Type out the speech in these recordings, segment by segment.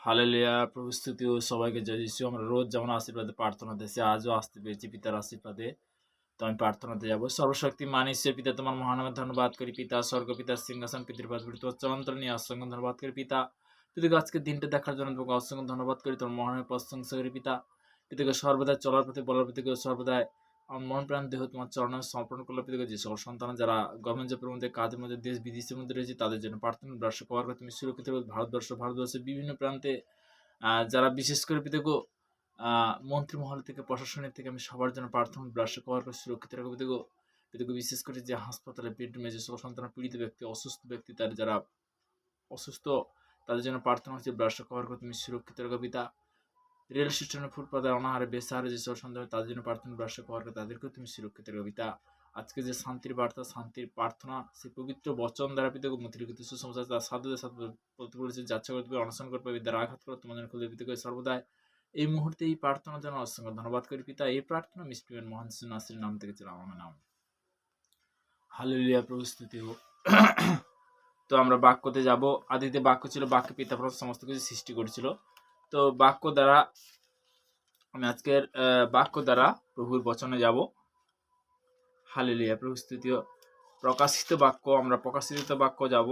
Hallelujah, প্রভু স্তুতি ও সবাইকে জয় যিশু। আমরা রোজ যেমন আশীর্বাদে প্রার্থনা দেশে আজও আসতে পেরেছি পিতার আশীর্বাদে। তো আমি প্রার্থনাতে যাবো। সর্বশক্তি ঈশ্বর পিতা, তোমার মহানামে ধন্যবাদ করি পিতা। স্বর্গ পিতার সিংহাসন পিতৃপাদ তোমার চলন্তর নিয়ে অসংখ্য ধন্যবাদ করি পিতা। পিতাকে আজকের দিনটা দেখার জন্য তোমাকে অসংখ্য ধন্যবাদ করি। তোমার মহানামে প্রশংসা করি পিতা। পিতাকে সর্বদাই চলার প্রতি বলার প্রতিকে সর্বদাই আমার মন প্রাণ দেহ তোমার চরণে সমর্পণ করলো পিতাকে। যে সকল সন্তান যারা গভর্নমেন্ট জবের মধ্যে কাজের মধ্যে দেশ বিদেশের মধ্যে রয়েছে তাদের জন্য প্রার্থনা রাষ্ট্র কভার করে তুমি সুরক্ষিত ভারতবর্ষের বিভিন্ন প্রান্তে যারা বিশেষ করে পিতাগো মন্ত্রী মহল থেকে প্রশাসনের থেকে আমি সবার জন্য প্রার্থনা রাষ্ট্র কভার করে সুরক্ষিত রাখবো পিতাগো বিশেষ করে যে হাসপাতালে বেডরুমে যে সকল সন্তান পীড়িত ব্যক্তি অসুস্থ ব্যক্তি তার যারা অসুস্থ তাদের জন্য প্রার্থনা হচ্ছে রাষ্ট্র কভার করে তুমি সুরক্ষিত রাখো পিতা। রেল স্টেশনে ফুটপাতে অনাহারে বেসাহারে যেসব সন্তান তাদের জন্য প্রার্থনা রাষ্ট্র কভার করে তাদেরকেও তুমি সুরক্ষিত রাখো পিতা। আজকে যে শান্তির বার্তা শান্তির প্রার্থনা সেই পবিত্র বচন দ্বারা পিতাকে মুদ্রিত সুসমাচার তার সাধুদের সাথে বলতে বলেছে যাচ্ছা করতে অনশন করতে বিদ্যার আঘাত করো তোমাদের খুলে পিতাকে সর্বদাই এই মুহূর্তে এই প্রার্থনার জন্য অসংখ্য ধন্যবাদ করি পিতা। এই প্রার্থনা মিস্ট্রিমেন মহান নাসির নাম থেকে ছিল আমার নাম। হালেলুয়া, প্রভু স্তুতি হোক। তো আমরা বাক্যতে যাব। আদিতে বাক্য ছিল, বাক্য পিতা সমস্ত কিছু সৃষ্টি করেছিল। তো বাক্য দ্বারা আমি আজকের বাক্য দ্বারা প্রভুর বচনে যাব। হালেলুয়া, প্রভু স্তুতি হোক। প্রকাশিত বাক্য, আমরা প্রকাশিত বাক্য যাব।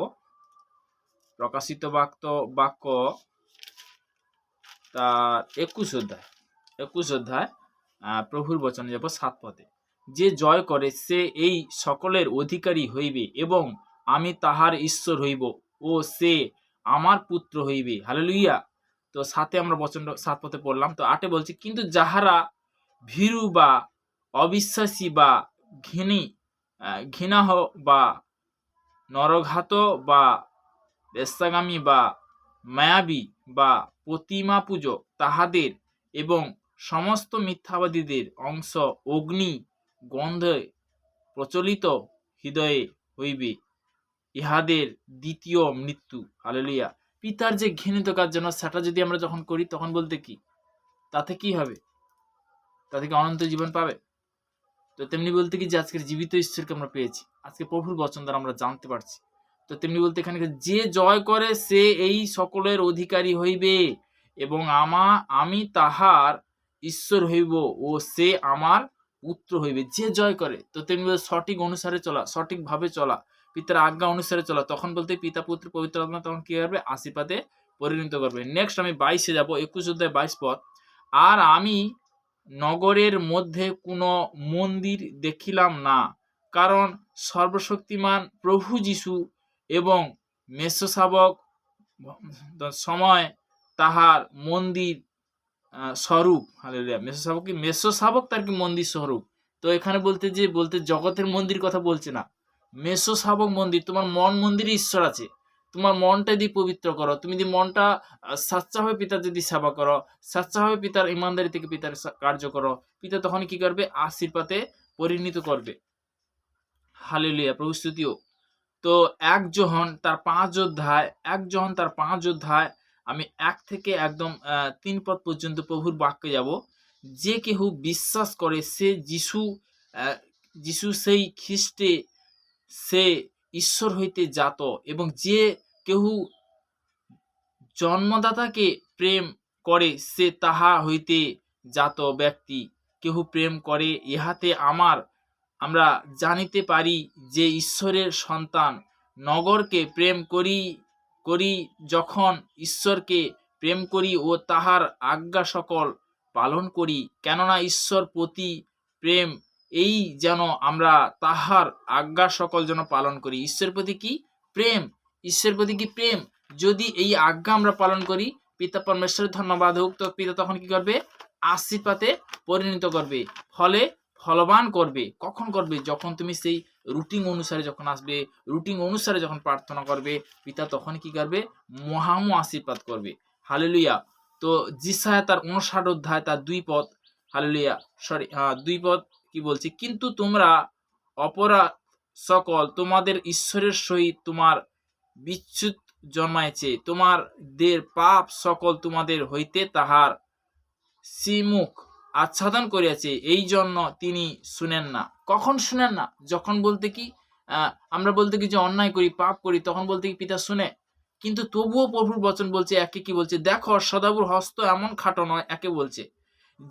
প্রকাশিত বাক্য তার 21 অধ্যায় প্রভুর বচনে যাব 7 পদে। যে জয় করে সে এই সকলের অধিকারী হইবে এবং আমি তাহার ঈশ্বর হইব ও সে আমার পুত্র হইবে। হালেলুইয়া। তো 7-এ আমরা বচন 7 পদে পড়লাম। তো 8-এ বলছি, কিন্তু যাহারা ভীরু বা অবিশ্বাসী বা ঘৃণাহ বা নরঘাত বা বেশ্যাগামী বা মায়াবী বা প্রতিমা পূজক তাহাদের এবং সমস্ত মিথ্যাবাদীদের অংশ অগ্নি গন্ধে প্রচলিত হৃদয়ে হইবে, ইহাদের দ্বিতীয় মৃত্যু। হালেলুয়া। পিতার যে ঘৃণিত কাজ যেন সেটা যদি আমরা যখন করি তখন বলতে কি তাতে কি হবে? তাতে কি অনন্ত জীবন পাবে? তো তেমনি বলতে কি যে আজকের জীবিত ঈশ্বরকে আমরা পেয়েছি, আজকে প্রভুর বচন দ্বারা আমরা জানতে পারছি। তো তেমনি বলতে এখানে যে জয় করে সে এই সকলের অধিকারী হইবে এবং আমি তাহার ঈশ্বর হইব ও সে আমার পুত্র হইবে। যে জয় করে, তো তেমনি সঠিক অনুসারে চলা, সঠিকভাবে চলা, পিতার আজ্ঞা অনুসারে চলা, তখন বলতে পিতা পুত্র পবিত্র আত্মা তখন কি করবে? আশীর্বাদে পরিণত করবে। নেক্সট আমি 22-এ যাব, 21 অধ্যায় 22 পদ। আর আমি নগরের মধ্যে কোনো মন্দির দেখিলাম না, কারণ সর্বশক্তিমান প্রভু যীশু এবং মেষশাবক সময় তাহার মন্দির স্বরূপ। হালেলুয়া। মেষশাবক তার কি মন্দির স্বরূপ। তো এখানে বলতে জগতের মন্দির কথা বলছে না, মেষশাবক মন্দির। তোমার মন মন্দিরে ঈশ্বর আছে। তোমার মনটা যদি পবিত্র করো, তুমি যদি মনটা স্বেচ্ছাভাবে পিতার যদি সেবা করো, স্বেচ্ছাভাবে পিতার ইমানদারি থেকে পিতার কার্য করো, পিতা তখন কি করবে? আশীর্বাদে পরিণত করবে। হালেলুয়া, প্রভু স্তুতিও। তো 1 যোহন তার 5 অধ্যায় আমি 1 থেকে একদম 3 পদ পর্যন্ত প্রভুর বাক্যে যাব। যে কেহ বিশ্বাস করে সে যিশু সেই খ্রিস্টে সে ঈশ্বর হইতে জাত এবং যে কেহ জন্মদাতাকে প্রেম করে সে তাহা হইতে জাত ব্যক্তি। কেহ প্রেম করে ইহাতে আমরা জানিতে পারি যে ঈশ্বরের সন্তান। নগরকে প্রেম করি যখন ঈশ্বরকে প্রেম করি ও তাহার আজ্ঞা সকল পালন করি, কেননা ঈশ্বর প্রতি প্রেম এই যেন আমরা তাহার আজ্ঞা সকল যেন পালন করি। ঈশ্বরের প্রতি কি প্রেম? ঈশ্বরের প্রতি কি প্রেম? যদি এই আজ্ঞা আমরা পালন করি, পিতা পরমেশ্বরের ধন্যবাদ হোক, তো পিতা তখন কি করবে? আশীর্বাদে পরিণত করবে, ফলে ফলবান করবে। কখন করবে? যখন তুমি সেই রুটিন অনুসারে যখন আসবে, রুটিন অনুসারে যখন প্রার্থনা করবে, পিতা তখন কি করবে? মহামু আশীর্বাদ করবে। হালেলুয়া। তো যিশায়া তার 59 অধ্যায় তার 2 পদ। হালেলুয়া, 2 পদ কি বলছে? কিন্তু তোমরা অপরাধ সকল তোমাদের ঈশ্বরের সহিত তোমার বিচ্যুত জন্মাইছে, তোমাদের পাপ সকল তোমাদের হইতে তাহার শ্রীমুখ আচ্ছাদন করিয়াছে, এই জন্য তিনি শুনেন না। কখন শুনেন না? যখন বলতে কি আমরা বলতে কি যে অন্যায় করি, পাপ করি, তখন বলতে কি পিতা শুনে? কিন্তু তবুও প্রভুর বচন বলছে, একে কি বলছে, দেখো সদাবুর হস্ত এমন খাটো নয়, একে বলছে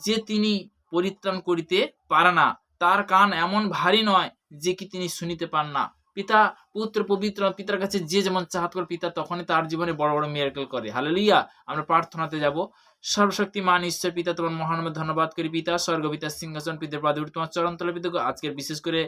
যে তিনি পরিত্রাণ করিতে পারে না, তার কান এমন ভারী নয় যে কি তিনি শুনিতে পান না। পিতা পুত্র পবিত্র পিতার কাছে যে যেমন চাহাত করে পিতা তখনই তার জীবনে বড় বড় মিরাকেল করে। হালেলুয়া। আমরা প্রার্থনাতে যাব। সর্বশক্তিমান ঈশ্বর পিতা, তোমার মহানামে ধন্যবাদ করি পিতা। স্বর্গ পিতার সিংহাসন পিতার পাদুর তোমার চরণতলে পিতা, আজকের বিশেষ করে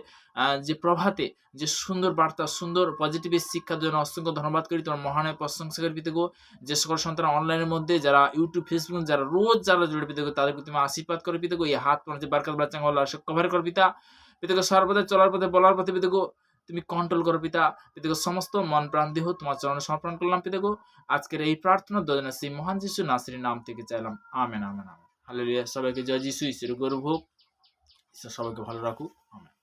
যে প্রভাতে যে সুন্দর বার্তা, সুন্দর পজিটিভ শিক্ষার জন্য অসংখ্য ধন্যবাদ করি। তোমার মহানের প্রশংসা করি পিতা গো। যে সকল সন্তান অনলাইনের মধ্যে যারা ইউটিউব ফেসবুক যারা রোজ যারা জুড়ে পিতা গো, তাদেরকে তুমি আশীর্বাদ করে পিতা গো। এই হাত পৌঁছে বারকাত বাচ্চা হল্লা কভার কর পিতা। পিতা গো সর্বদা চলার পথে বলার পথে পিতা গো তুমি কন্ট্রোল করো পিতা। পিতা গো সমস্ত মন প্রাণ দেহ তোমার চরণে সমর্পণ করলাম পিতা গো। আজকের এই প্রার্থনা দোজনা সেই মহান যিশু নাসরির নাম থেকে চাইলাম, আমেন আমেন আমেন। হালেলুয়া। সবাইকে জয় যিশু, ঈশ্বর গৌরব হোক। ঈশ্বর সবাইকে ভালো রাখুক। আমেন।